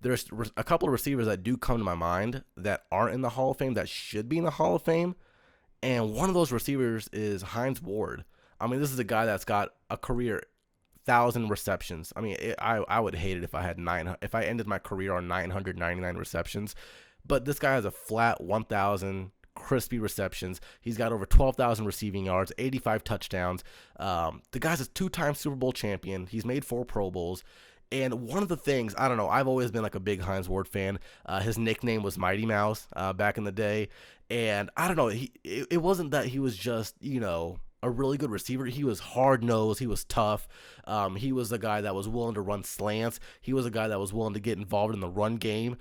there's a couple of receivers that do come to my mind that aren't in the Hall of Fame that should be in the Hall of Fame. And one of those receivers is Hines Ward. I mean, this is a guy that's got a career 1,000 receptions. I mean, I would hate it if I had if I ended my career on 999 receptions. But this guy has a flat 1,000 crispy receptions. He's got over 12,000 receiving yards, 85 touchdowns. The guy's a 2-time Super Bowl champion. He's made 4 Pro Bowls. And one of the things, I don't know, I've always been like a big Hines Ward fan. His nickname was Mighty Mouse back in the day. And I don't know, it wasn't that he was just, a really good receiver. He was hard-nosed. He was tough. He was a guy that was willing to run slants. He was a guy that was willing to get involved in the run game.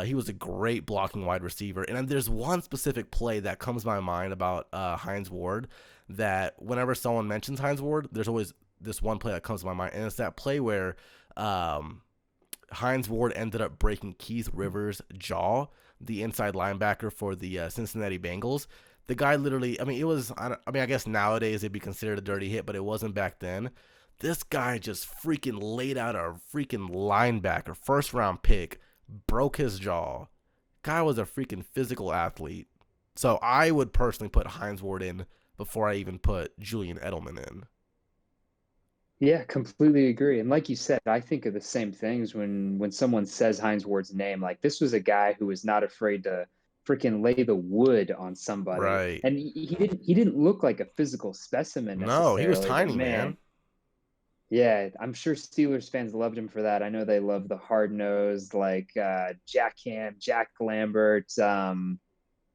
He was a great blocking wide receiver. And there's one specific play that comes to my mind about Hines Ward that whenever someone mentions Hines Ward, there's always this one play that comes to my mind. And it's that play where Hines Ward ended up breaking Keith Rivers' jaw, the inside linebacker for the Cincinnati Bengals. The guy literally, I guess nowadays it'd be considered a dirty hit, but it wasn't back then. This guy just freaking laid out a freaking linebacker, first-round pick, broke his jaw. Guy was a freaking physical athlete. So I would personally put Hines Ward in before I even put Julian Edelman in. Yeah, completely agree. And like you said, I think of the same things when someone says Hines Ward's name. Like, this was a guy who was not afraid to freaking lay the wood on somebody. Right. And he didn't look like a physical specimen necessarily. No, he was tiny, man. Yeah, I'm sure Steelers fans loved him for that. I know they love the hard-nosed, like Jack Ham, Jack Lambert, what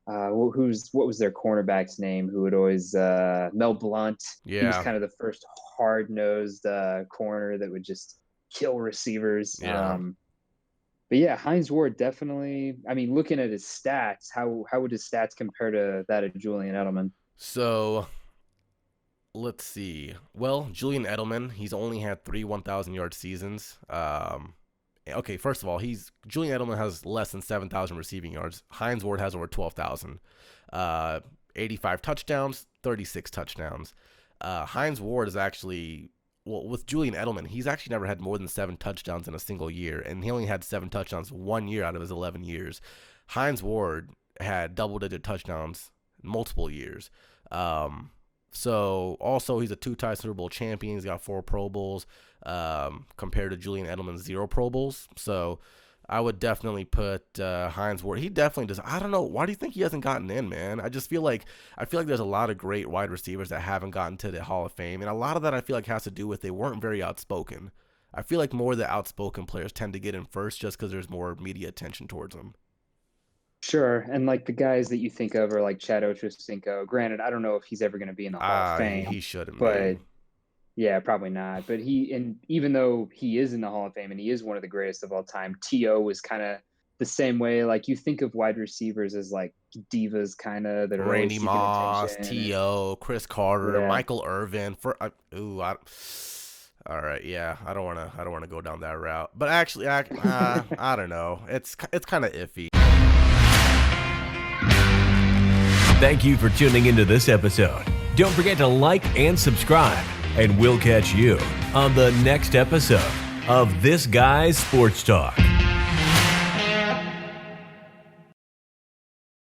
was their cornerback's name who would always Mel Blount. Yeah. He was kind of the first hard-nosed corner that would just kill receivers. Yeah. But yeah, Hines Ward definitely, I mean, looking at his stats, how would his stats compare to that of Julian Edelman? So let's see. Well, Julian Edelman, he's only had 3 1,000-yard seasons. Okay, first of all, Julian Edelman has less than 7,000 receiving yards. Hines Ward has over 12,000. 85 touchdowns, 36 touchdowns. Hines Ward is actually, well, with Julian Edelman, he's actually never had more than 7 touchdowns in a single year, and he only had 7 touchdowns 1 year out of his 11 years. Hines Ward had double-digit touchdowns multiple years. So also he's a 2-time Super Bowl champion. He's got 4 Pro Bowls compared to Julian Edelman's 0 Pro Bowls. So I would definitely put Hines Ward. He definitely does. I don't know. Why do you think he hasn't gotten in, man? I feel like there's a lot of great wide receivers that haven't gotten to the Hall of Fame. And a lot of that I feel like has to do with they weren't very outspoken. I feel like more of the outspoken players tend to get in first just because there's more media attention towards them. Sure. And like the guys that you think of are like Chad Ochocinco. Granted, I don't know if he's ever going to be in the Hall of Fame. He shouldn't. But yeah, probably not. But even though he is in the Hall of Fame and he is one of the greatest of all time, T.O. was kind of the same way. Like, you think of wide receivers as like divas kind of that are Randy Moss, T.O., Chris Carter, Michael Irvin. All right, yeah, I don't want to go down that route. But actually, I don't know. It's kind of iffy. Thank you for tuning into this episode. Don't forget to like and subscribe, and we'll catch you on the next episode of This Guy's Sports Talk.